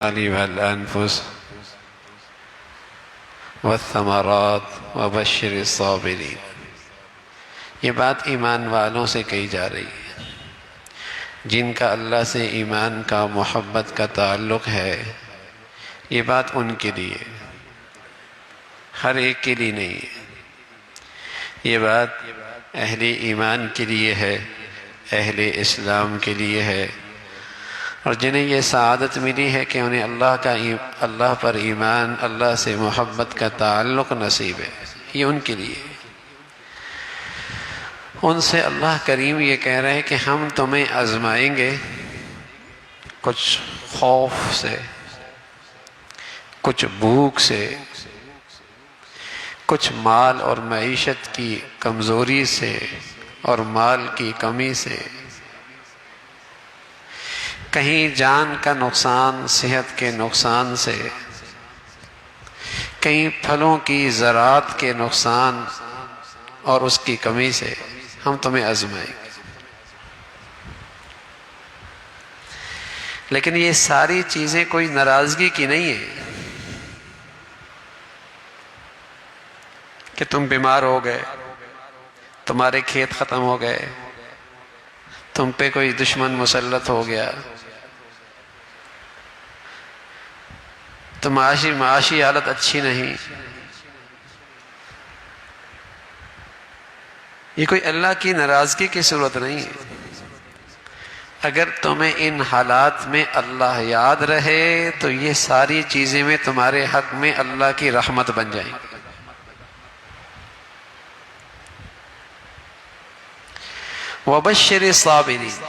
वल्अन्फुस वस्समरात वबश्शिर साबिरीन। ये बात ईमान वालों से कही जा रही है, जिनका अल्लाह से ईमान का मोहब्बत का ताल्लुक़ है। ये बात उनके लिए, हर एक के लिए नहीं है। ये बात अहले ईमान के लिए है, अहले इस्लाम के लिए है, और जिन्हें ये सआदत मिली है कि उन्हें अल्लाह पर ईमान, अल्लाह से मोहब्बत का ताल्लुक़ नसीब है, ये उनके लिए। उनसे अल्लाह करीम ये कह रहे हैं कि हम तुम्हें आजमाएंगे, कुछ खौफ से, कुछ भूख से, कुछ माल और मईशत की कमज़ोरी से और माल की कमी से, कहीं जान का नुकसान, सेहत के नुकसान से, कहीं फलों की ज़राअत के नुकसान और उसकी कमी से हम तुम्हें आजमाएंगे। लेकिन ये सारी चीज़ें कोई नाराज़गी की नहीं है कि तुम बीमार हो गए, तुम्हारे खेत ख़त्म हो गए, तुम पे कोई दुश्मन मुसल्लत हो गया, तो माशी हालत अच्छी नहीं। ये कोई अल्लाह की नाराज़गी की सूरत नहीं है। अगर तुम्हें इन हालात में अल्लाह याद रहे तो ये सारी चीज़ें में तुम्हारे हक में अल्लाह की रहमत बन जाएंगी। वबश्शिर साबिरीन।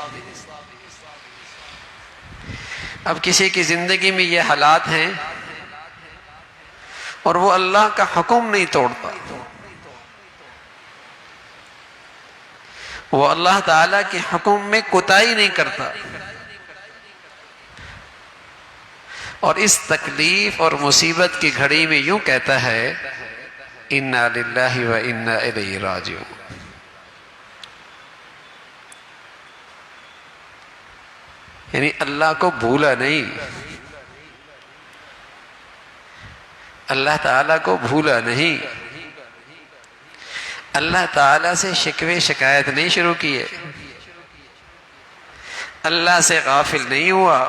अब किसी की जिंदगी में ये हालात हैं और वो अल्लाह का हुक्म नहीं तोड़ता, वो अल्लाह ताला के हुक्म में कोताही नहीं करता, और इस तकलीफ और मुसीबत की घड़ी में यूं कहता है, इन्ना लिल्लाहि व इन्ना इलैहि राजिऊन। यानी अल्लाह को भूला नहीं, अल्लाह ताला को भूला नहीं, अल्लाह ताला से शिकवे शिकायत नहीं शुरू किए, अल्लाह से गाफिल नहीं हुआ,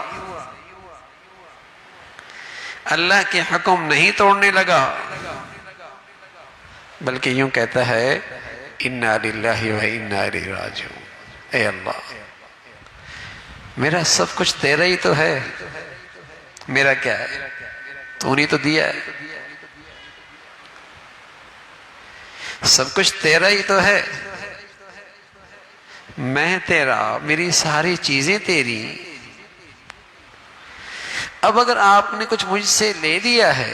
अल्लाह के हुक्म नहीं तोड़ने लगा, बल्कि यूं कहता है, इन्ना लिल्लाहि व इन्ना इलैहि राजिऊन। ऐ अल्लाह, मेरा सब कुछ तेरा ही तो है, मेरा क्या है, तूने तो दिया है, सब कुछ तेरा ही तो है, मैं तेरा, मेरी सारी चीजें तेरी। अब अगर आपने कुछ मुझसे ले लिया है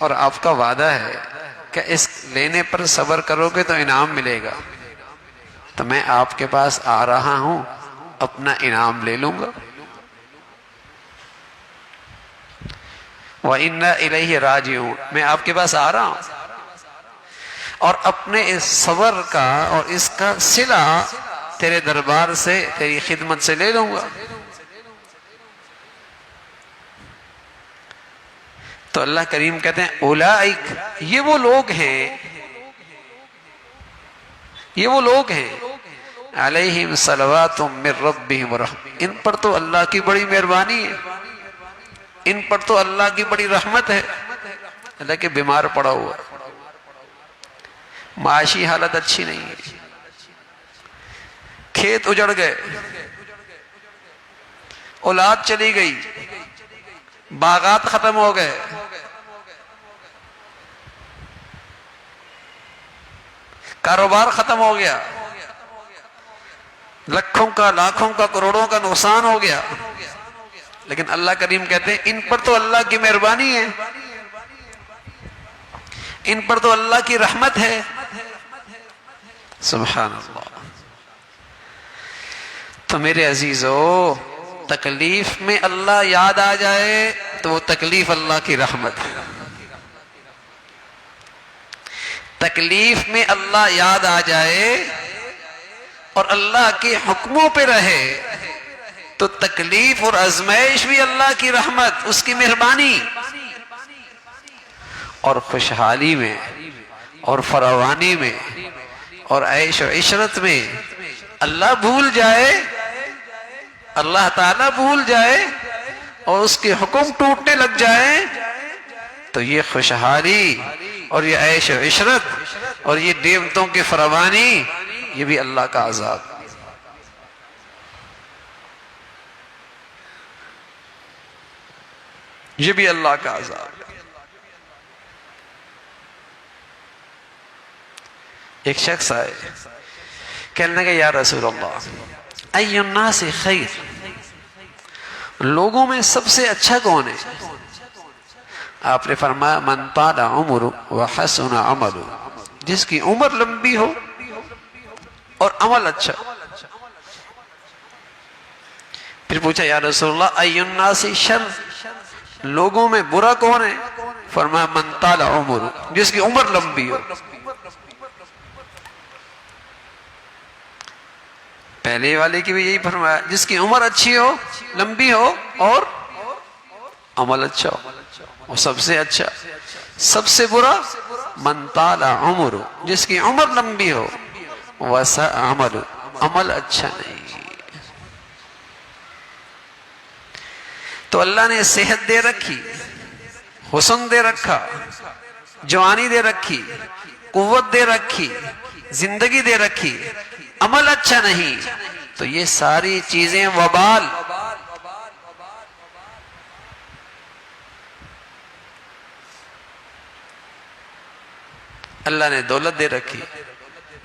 और आपका वादा है कि इस लेने पर सब्र करोगे तो इनाम मिलेगा, तो मैं आपके पास आ रहा हूं, अपना इनाम ले लूंगा। व इन्ना इलैहि राजिऊन, मैं आपके पास आ रहा हूं और अपने इस सब्र का और इसका सिला तेरे दरबार से, तेरी खिदमत से ले लूंगा। तो अल्लाह करीम कहते हैं, उलाइक, ये वो लोग हैं, ये वो लोग हैं, अलैहिम सलवातुम मिर रब्बिहिम व रहमह, इन पर तो अल्लाह की बड़ी मेहरबानी है, इन पर तो अल्लाह की बड़ी रहमत है। अल्लाह के बीमार पड़ा हुआ, माशी हालत अच्छी नहीं है, खेत उजड़ गए, औलाद चली गई, बागात खत्म हो गए, कारोबार खत्म हो गया, लाखों का करोड़ों का नुकसान हो गया, लेकिन अल्लाह करीम कहते हैं, इन पर तो अल्लाह की मेहरबानी है, इन पर तो अल्लाह की रहमत है। सुभान अल्लाह। तो मेरे अजीजों, तकलीफ में अल्लाह याद आ जाए तो वो तकलीफ अल्लाह की रहमत है। तकलीफ में अल्लाह याद आ जाए और अल्लाह के हुक्मों पे रहे तो तकलीफ और आजमाइश भी अल्लाह की रहमत, उसकी मेहरबानी। और खुशहाली में और फरावानी में और ऐश और इशरत में अल्लाह भूल जाए, अल्लाह ताला भूल जाए और उसके हुक्म टूटने लग जाए, तो ये खुशहाली और ये ऐश और इशरत और ये नेमतों की फरावानी, ये भी अल्लाह का अज़ाब। ये भी अल्लाह का अज़ाब। एक शख्स आए, कहने लगा या रसूल अल्लाह अय्युन्नासि खैर, लोगों में सबसे अच्छा कौन है? आपने फरमाया मन ताला उम्रु व हसुना अमलु, जिसकी उम्र लंबी हो और अमल अच्छा। फिर पूछा या रसूलल्लाह अय्युन्नासि शर, लोगों में बुरा कौन है? फरमाया मन ताला उम्रु, जिसकी उम्र लंबी हो। पहले वाले की भी यही फरमाया, जिसकी उम्र अच्छी हो, लंबी हो और अमल अच्छा हो, और सबसे अच्छा। सबसे बुरा मन ताला उम्रु, जिसकी उम्र लंबी हो, वसा अमल, अमल अच्छा नहीं। तो अल्लाह ने सेहत दे रखी, हुस्न दे रखा, जवानी दे रखी, कुव्वत दे रखी, जिंदगी दे रखी, अमल अच्छा नहीं, तो ये सारी चीजें वबाल। अल्लाह ने दौलत दे रखी,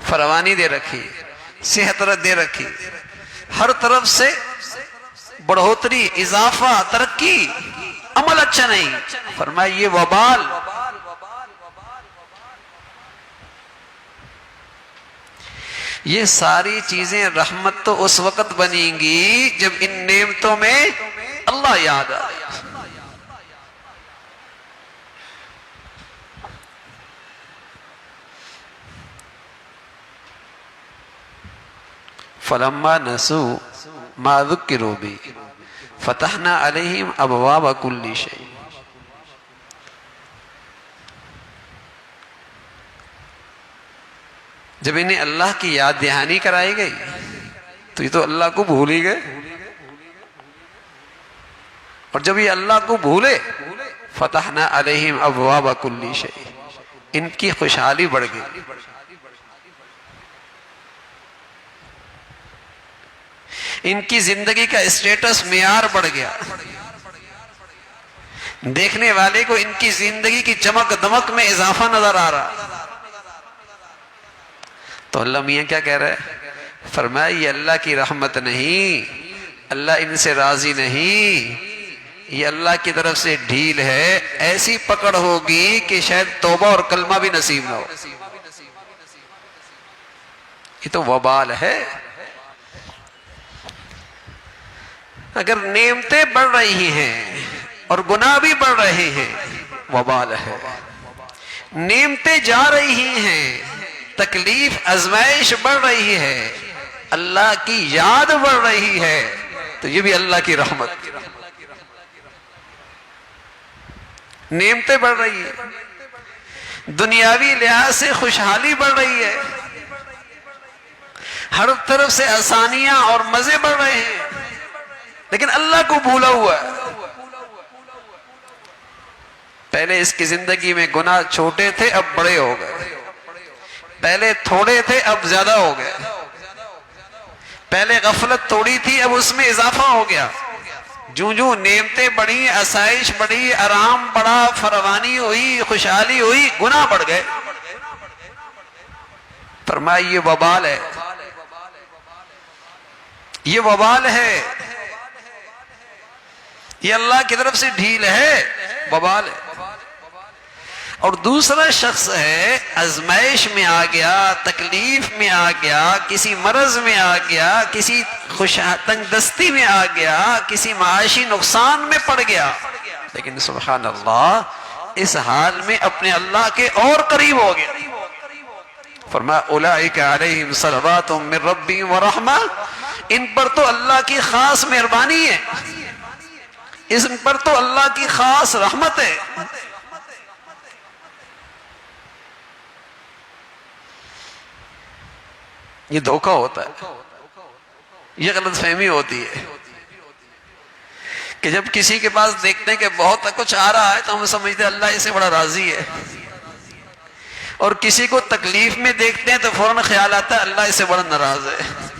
फरवानी दे रखी, सेहत दे रखी, हर तरफ से बढ़ोतरी, इजाफा, तरक्की, अमल अच्छा नहीं, फरमाया ये वबाल। ये सारी चीजें रहमत तो उस वक्त बनेंगी जब इन नेमतों में अल्लाह याद आए। फलम्मा नसू मा ज़ुक्किरू बि फतहना अलैहिम अबवाब कुल्ली शै। जब इन्हें अल्लाह की याद दहानी कराई गई तो ये तो अल्लाह को भूल ही गए, और जब ये अल्लाह को भूले फतहना अलैहिम अबवाब कुल्ली शै, इनकी खुशहाली बढ़ गई। इनकी जिंदगी का स्टेटस मेयार बढ़ गया, देखने वाले को इनकी जिंदगी की चमक दमक में इजाफा नजर आ रहा। तो अल्लाह मियाँ क्या कह रहा है? फरमाया ये अल्लाह की रहमत नहीं, अल्लाह इनसे राजी नहीं, ये अल्लाह की तरफ से ढील है। ऐसी पकड़ होगी कि शायद तौबा और कलमा भी नसीब ना हो। ये तो वबाल है। अगर नेमतें बढ़ रही हैं और गुनाह भी बढ़ रहे हैं, वबाल है। नेमतें जा रही हैं, तकलीफ आजमाइश बढ़ रही है, अल्लाह की याद बढ़ रही है, तो ये भी अल्लाह की रहमत। नेमतें बढ़ रही है, दुनियावी लिहाज से खुशहाली बढ़ रही है, हर तरफ से आसानियां और मजे बढ़ रहे हैं, लेकिन अल्लाह को भूला हुआ है। पहले इसकी जिंदगी में गुनाह छोटे थे, अब बड़े हो गए। पहले थोड़े थे, अब ज्यादा हो गए। पहले गफलत थोड़ी थी, अब उसमें इजाफा हो गया। जूं जूं नेमतें बढ़ी, आसाइश बढ़ी, आराम बढ़ा, फरवानी हुई, खुशहाली हुई, गुनाह बढ़ गए। फरमाया ये वबाल है, ये वबाल है, ये अल्लाह की तरफ से ढील है, वबाल है। और दूसरा शख्स है आजमाइश में आ गया, तकलीफ में आ गया, किसी मरज में आ गया, किसी तंगदस्ती में आ गया, किसी माशी नुकसान में पड़ गया, लेकिन सुभान अल्लाह इस हाल में अपने अल्लाह के और करीब हो गया। फरमाया उलाइका अलैहिम सलवातुम मिन रब्बिहिम व रहमा, इन पर तो अल्लाह की खास मेहरबानी है, इन पर तो अल्लाह की खास रहमत है। ये धोखा होता है, ये गलतफहमी होती है कि जब किसी के पास देखते हैं कि बहुत कुछ आ रहा है तो हम समझते हैं अल्लाह इससे बड़ा राजी है, और किसी को तकलीफ में देखते हैं तो फौरन ख्याल आता है अल्लाह इससे बड़ा नाराज है।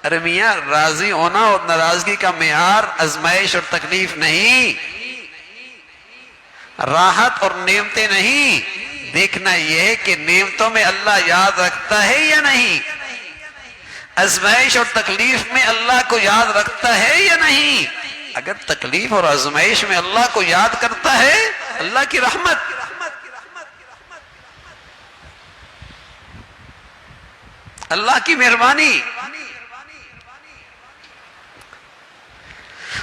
अरे मियाँ, राजी होना और नाराजगी का मेयार आजमाइश और तकलीफ नहीं, राहत और नेमतें नहीं, देखना यह है कि नेमतों में अल्लाह याद रखता है या नहीं, आजमाइश और तकलीफ में अल्लाह को याद रखता है या नहीं। अगर तकलीफ और आजमाइश में अल्लाह को याद करता है, अल्लाह की रहमत, अल्लाह की मेहरबानी,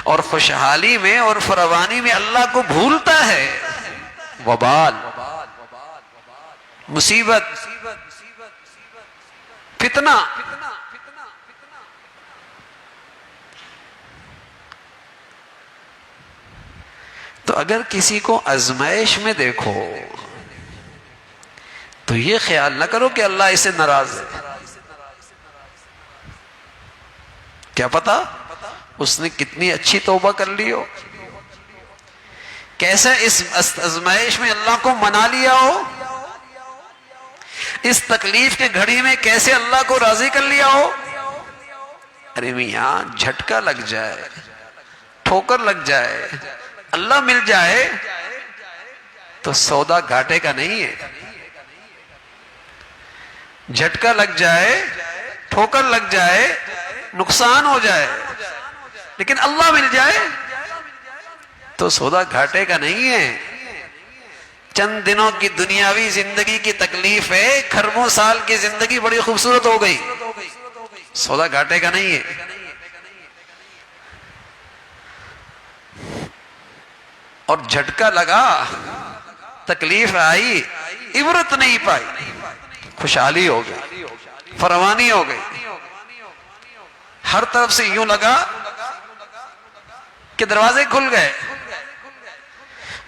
और खुशहाली में और फरावानी में अल्लाह को भूलता है, वबाल, मुसीबत, फितना, तो अगर किसी को आजमाइश में देखो तो ये ख्याल ना करो कि अल्लाह इससे नाराज है। क्या पता उसने कितनी अच्छी तौबा कर ली हो, कैसे इस आजमाइश में अल्लाह को मना लिया हो, इस तकलीफ के घड़ी में कैसे अल्लाह को राजी कर लिया हो। अरे मियां, झटका लग जाए, ठोकर लग जाए, अल्लाह मिल जाए तो सौदा घाटे का नहीं है। झटका लग जाए, ठोकर लग जाए, नुकसान हो जाए, लेकिन अल्लाह मिल जाए तो सौदा घाटे का नहीं है। चंद दिनों की दुनियावी जिंदगी की तकलीफ है, खरबों साल की जिंदगी बड़ी खूबसूरत हो गई, सौदा घाटे का नहीं है। और झटका लगा, तकलीफ आई, इबरत नहीं पाई, खुशहाली हो गई, फरवानी हो गई, हर तरफ से यूं लगा कि दरवाजे खुल गए,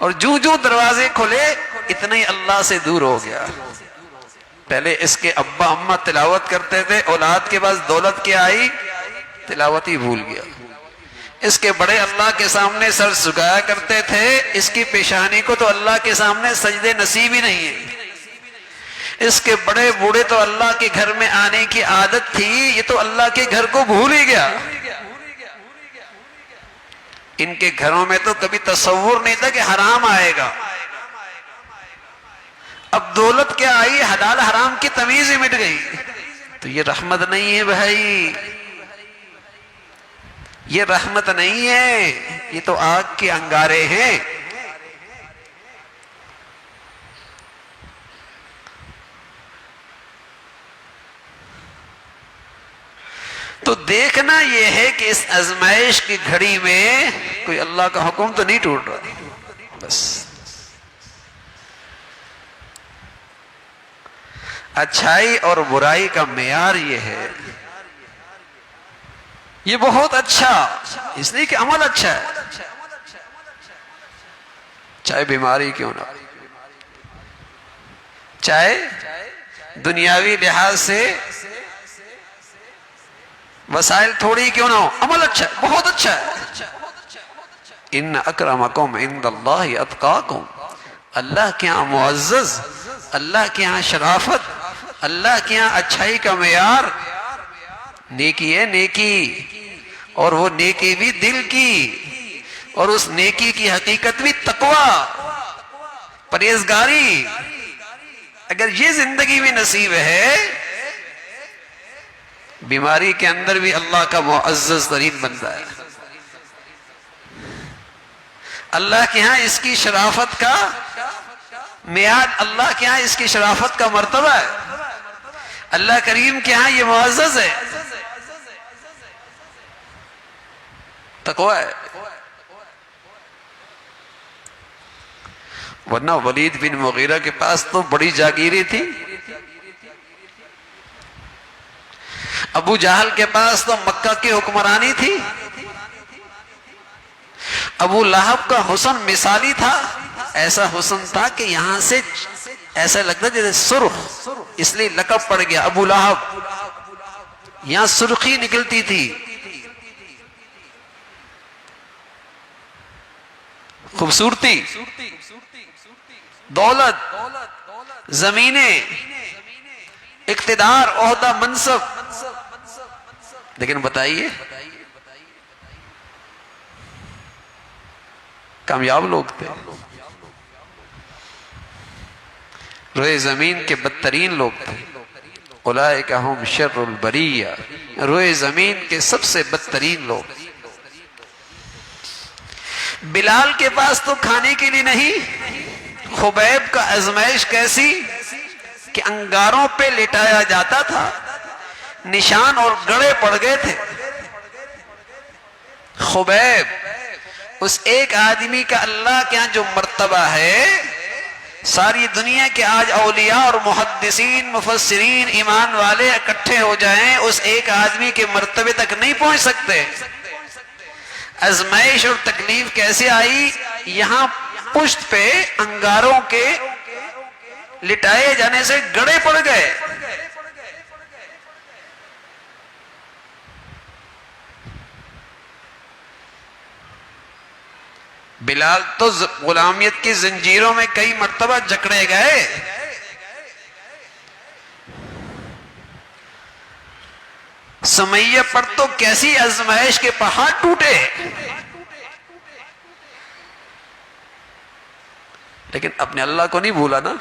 और जूं जूं दरवाजे खुले इतना ही अल्लाह से दूर हो गया। पहले इसके अब्बा अम्मा तिलावत करते थे, औलाद के पास दौलत क्या आई, तिलावत ही भूल गया। इसके बड़े अल्लाह के सामने सर झुकाया करते थे, इसकी पेशानी को तो अल्लाह के सामने सजदे नसीब ही नहीं है। इसके बड़े बूढ़े तो अल्लाह के घर में आने की आदत थी, ये तो अल्लाह के घर को भूल ही गया। इनके घरों में तो कभी तसव्वुर नहीं था कि हराम आएगा। अब दौलत क्या आई, हलाल हराम की तमीज ही मिट गई। तो ये रहमत नहीं है भाई, ये रहमत नहीं है, ये तो आग के अंगारे हैं। तो देखना यह है कि इस आजमाइश की घड़ी में कोई अल्लाह का हुक्म तो नहीं टूट रहा। बस अच्छाई और बुराई का मेयार ये है, ये बहुत अच्छा, इसलिए कि अमल अच्छा है, चाहे बीमारी क्यों ना, चाहे दुनियावी लिहाज से वसाइल थोड़ी क्यों ना हो, अमल अच्छा है, बहुत अच्छा है। इन्न अक्रमकुम इंदल्लाहि अत्काकुम, अल्लाह के यहाँ मुअज़्ज़ज़, अल्लाह के यहाँ शराफत, अल्लाह के यहाँ अच्छाई का मेयार नेकी है, नेकी, और वो नेकी भी दिल की, और उस नेकी की हकीकत भी तकवा, परहेजगारी। अगर ये जिंदगी भी नसीब है, बीमारी के अंदर भी अल्लाह का मुअज़्ज़ज़ तरीन बनता है। अल्लाह के यहाँ इसकी शराफत का मेयाद, अल्लाह के यहाँ इसकी शराफत का मर्तबा है, अल्लाह करीम के यहाँ ये मुअज़्ज़ज़ है, तक़वा है। वरना वलीद बिन मुगीरा के पास तो बड़ी जागीरी थी, अबू जहल के पास तो मक्का की हुक्मरानी थी। अबू लहब का हुस्न मिसाली था, ऐसा हुस्न था कि यहां से ऐसा लगता जैसे सुर्ख, इसलिए लकब पड़ गया अबू लहब। यहां सुर्खी निकलती थी। खूबसूरती, दौलत, जमीनें, इक्तिदार, ओहदा, मनसब। लेकिन बताइए कामयाब लोग थे, रोए जमीन के बदतरीन लोग थे। उलाइका हुम शर्रुल बरिया, रोए जमीन के सबसे बदतरीन लोग। बिलाल के पास तो खाने के लिए नहीं, खुबैब का आजमाइश कैसी कि अंगारों पे लिटाया जाता था, निशान और गड़े पड़ गए थे। खुबैब, उस एक आदमी का अल्लाह के यहां जो मर्तबा है, सारी दुनिया के आज औलिया और मुहद्दिसीन, मुफस्सिरीन, ईमान वाले इकट्ठे हो जाएं, उस एक आदमी के मर्तबे तक नहीं पहुंच सकते। आजमाइश और तकलीफ कैसे आई? यहां पुश्त पे अंगारों के लिटाए जाने से गड़े पड़ गए। बिलाल तो गुलामियत की जंजीरों में कई मर्तबा जकड़े गए। समैया पर तो कैसी आजमाइश के पहाड़ टूटे। लेकिन अपने अल्लाह को नहीं भूला ना,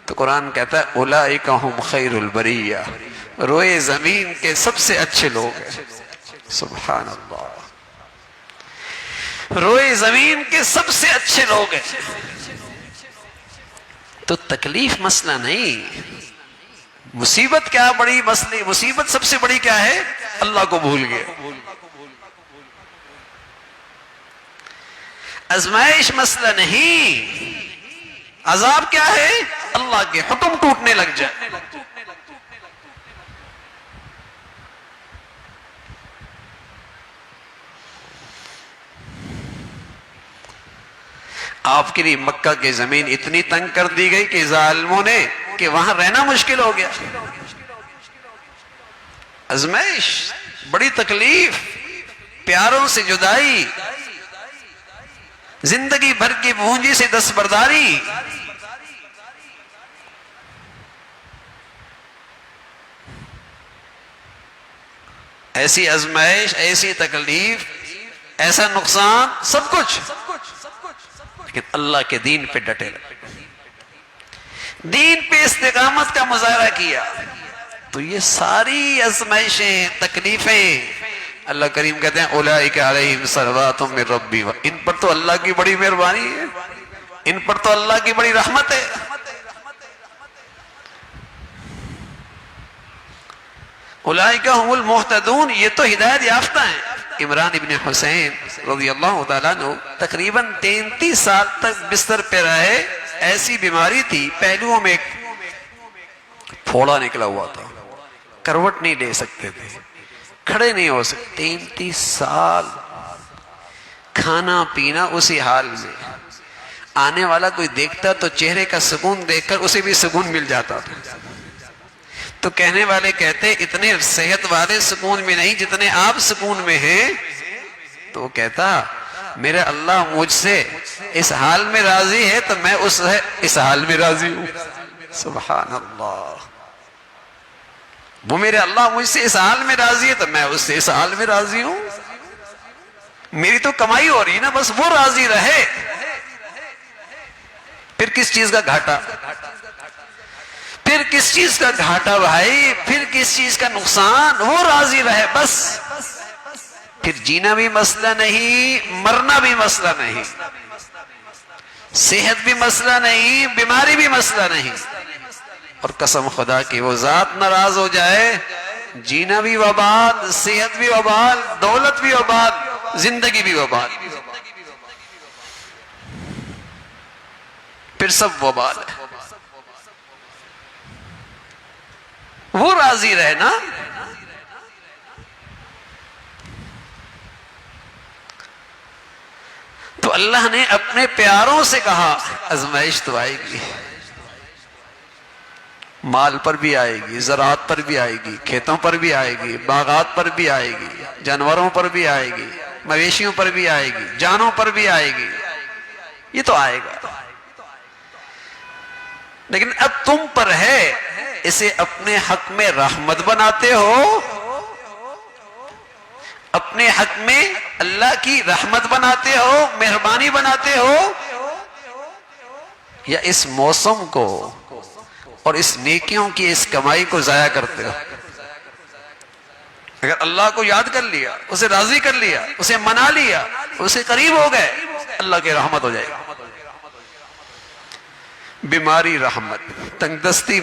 तो कुरान कहता है उलाइका हुम खैरुल बरिया, रोए जमीन के सबसे अच्छे लोग हैं। सुभान अल्लाह, रोए जमीन के सबसे अच्छे लोग हैं। तो तकलीफ मसला नहीं, मुसीबत क्या बड़ी मसले, मुसीबत सबसे बड़ी क्या है? अल्लाह को भूल गए। आजमाइश मसला नहीं, अजाब क्या है? अल्लाह के हुक्म टूटने लग जाए। आपके लिए मक्का की जमीन इतनी तंग कर दी गई कि जालिमों ने कि वहां रहना मुश्किल हो गया। आजमाइश, बड़ी तकलीफ, प्यारों से जुदाई, जिंदगी भर की पूंजी से दस्तबरदारी। ऐसी आजमाइश, ऐसी तकलीफ, ऐसा नुकसान, सब कुछ, लेकिन अल्लाह के दीन पे डटे रहे, दीन पे इस्तिकामत का मुजाहरा किया। तो ये सारी आजमाइशें, तकलीफें, अल्लाह करीम कहते हैं उलाइका अलैहिम सलवातुम मिर रब्बी, इन पर तो अल्लाह की बड़ी मेहरबानी है, इन पर तो अल्लाह की बड़ी रहमत है। उलाइका हुमुल मुहतदून, ये तो हिदायत याफ्ता है। इमरान इब्न हुसैन रज़ियल्लाहु ताला अन्हु तकरीबन 33 साल तक बिस्तर पे रहे। ऐसी बीमारी थी, पहलुओं में फोड़ा निकला हुआ था, करवट नहीं ले सकते थे, खड़े नहीं हो सकते। 33 साल खाना पीना उसी हाल में। आने वाला कोई देखता तो चेहरे का सुकून देखकर उसे भी सुकून मिल जाता था। तो कहने वाले कहते इतने सेहत वाले सुकून में नहीं जितने आप सुकून में हैं। तो वो कहता मेरे अल्लाह मुझसे इस हाल में राजी है तो मैं इस हाल में राजी हूं। सुभान अल्लाह, वो मेरे अल्लाह मुझसे इस हाल में राजी है तो मैं उससे इस हाल में राजी हूं। मेरी तो कमाई हो रही है ना, बस वो राजी रहे। फिर किस चीज का घाटा, फिर किस चीज का घाटा भाई, फिर किस चीज का नुकसान, वो राजी रहे बस। फिर जीना भी मसला नहीं, मरना भी मसला नहीं, सेहत भी मसला नहीं, बीमारी भी मसला नहीं। और कसम खुदा की वो जात नाराज हो जाए, जीना भी वबाल, सेहत भी वबाल, दौलत भी वबाल, जिंदगी भी वबाल, फिर सब वबाल है। वो राजी रहे ना, तो अल्लाह ने अपने प्यारों से कहा आजमाइश तो आएगी, माल पर भी आएगी, ज़राअत पर भी आएगी, खेतों पर भी आएगी, बागात पर भी आएगी, जानवरों पर भी आएगी, मवेशियों पर भी आएगी, जानों पर भी आएगी, ये तो आएगा। लेकिन अब तुम पर है, इसे अपने हक में रहमत बनाते हो, अपने हक में अल्लाह की रहमत बनाते हो, मेहरबानी बनाते हो, या इस मौसम को और इस नेकियों की इस कमाई को जाया करते हो। अगर अल्लाह को याद कर लिया, उसे राजी कर लिया, उसे मना लिया, उसे करीब हो गए, अल्लाह की रहमत हो जाएगी। बीमारी रहमत, तंगदस्ती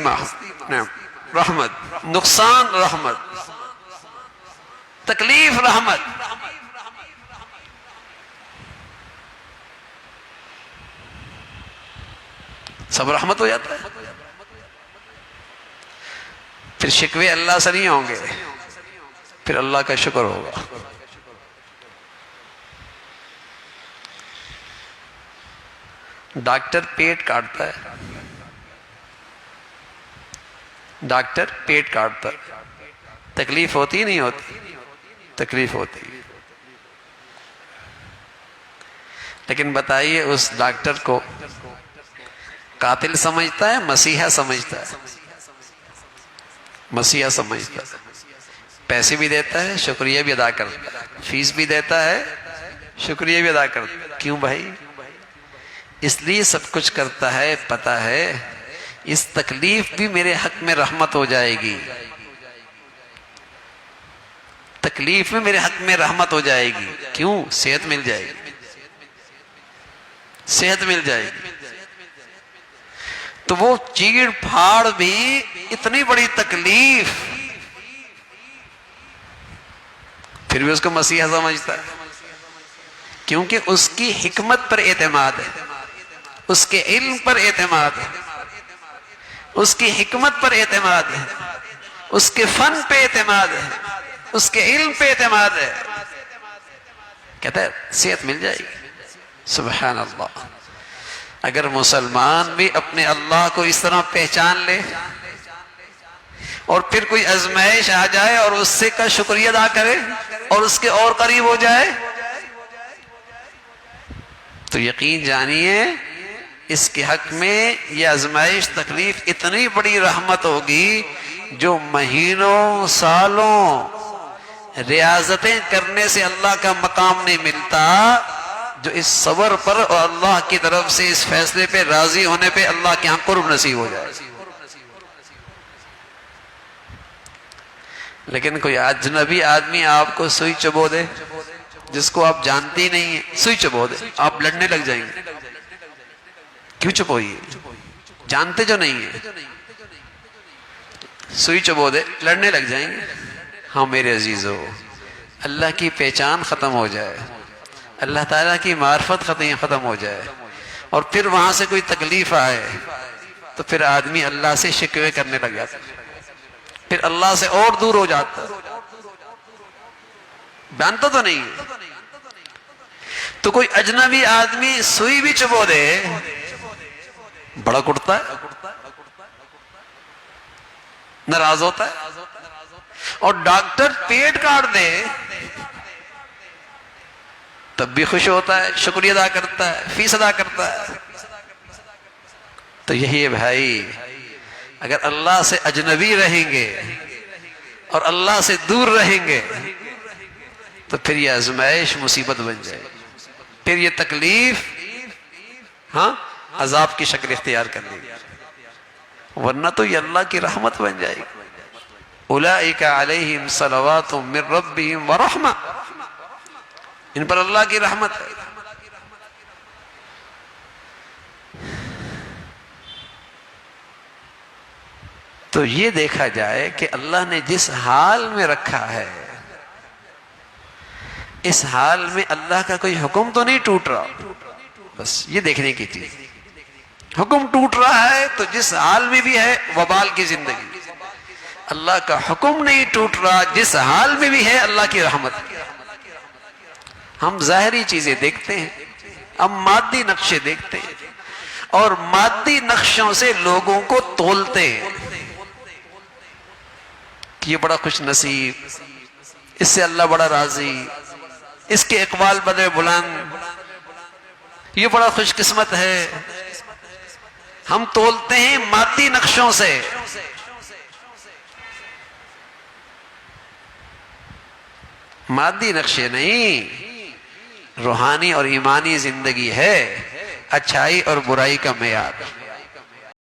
रहमत, नुकसान रहमत, तकलीफ रहमत, सब रहमत हो जाता है। फिर शिकवे अल्लाह से नहीं होंगे, फिर अल्लाह का शुक्र होगा। डॉक्टर पेट काटता है, डॉक्टर पेट काटता है, तकलीफ होती ही नहीं होती? तकलीफ होती। लेकिन बताइए उस डॉक्टर को कातिल समझता है, मसीहा समझता है? मसीहा समझता है। पैसे भी देता है, शुक्रिया भी अदा करता है, फीस भी देता है, शुक्रिया भी अदा करता है। क्यों भाई? इसलिए सब कुछ करता है, पता है इस तकलीफ भी मेरे हक में रहमत हो जाएगी, तकलीफ में मेरे हक में रहमत हो जाएगी। क्यों? सेहत मिल जाएगी, सेहत मिल जाएगी। तो वो चीड़ फाड़ भी इतनी बड़ी तकलीफ, फिर भी उसको मसीहा समझता है, क्योंकि उसकी हिकमत पर एतमाद है, उसके इल्म पर एतमाद है, उसकी हिकमत पर एतमाद है, उसके फन पे एतमाद है, उसके इल्म पे एतमाद है। कहता है सेहत मिल जाएगी। सुभान अल्लाह। अगर मुसलमान भी अपने अल्लाह को इस तरह पहचान ले और फिर कोई आजमाइश आ जाए और उससे का शुक्रिया अदा करे और उसके और करीब हो जाए, तो यकीन जानिए इसके हक में यह आजमाइश तकलीफ इतनी बड़ी रहमत होगी जो महीनों सालों रियाजतें करने से अल्लाह का मकाम नहीं मिलता, जो इस सबर पर और अल्लाह की तरफ से इस फैसले पे राजी होने पे अल्लाह के यहाँ कुर्ब नसीब हो जाए। लेकिन कोई अजनबी आदमी आपको सुई चबो दे, जिसको आप जानते ही नहीं है, सुई चबो दे, आप लड़ने लग जाएंगे। क्यों चुपोइए? जानते जो नहीं है, सुई चबो दे, लड़ने लग जाएंगे। हाँ मेरे अजीजों, अल्लाह की पहचान खत्म हो जाए, अल्लाह ताला की मार्फत खत्म हो जाए और फिर वहां से कोई तकलीफ आए तो फिर आदमी अल्लाह से शिकवे करने लग जाता, फिर अल्लाह से और दूर हो जाता। जानता तो नहीं है। तो कोई अजनबी आदमी सुई भी चबो दे, बड़ा कुटता है, नाराज होता है। और डॉक्टर पेट काट दे तब भी खुश होता है, शुक्रिया अदा करता है, फीस अदा करता है। तो यही है भाई, अगर अल्लाह से अजनबी रहेंगे और अल्लाह से दूर रहेंगे तो फिर ये आजमाइश मुसीबत बन जाएगी, फिर ये तकलीफ हाँ अजाब की शक्ल इख्तियार कर लेगी, वरना तो ये अल्लाह की रहमत बन जाएगी। उलाइका अलैहिम सलवातुम मिर रब्बिहिम व रहमा, इन पर अल्लाह की रहमत है। तो ये देखा जाए कि अल्लाह ने जिस हाल में रखा है, इस हाल में अल्लाह का कोई हुक्म तो नहीं टूट रहा, बस ये देखने की चीज। हुक्म टूट रहा है तो जिस हाल में भी है वबाल की जिंदगी, अल्लाह का हुक्म नहीं टूट रहा, जिस हाल में भी है अल्लाह की रहमत। हम जाहिरी चीजें देखते हैं, हम मादी नक्शे देखते हैं और मादी नक्शों से लोगों को तोलते हैं कि ये बड़ा खुश नसीब, इससे अल्लाह बड़ा राजी, इसके इकबाल बदे बुलंद, ये बड़ा खुशकिस्मत है। हम तोलते हैं मादी नक्शों से। मादी नक्शे नहीं, रूहानी और ईमानी जिंदगी है अच्छाई और बुराई का मेयार।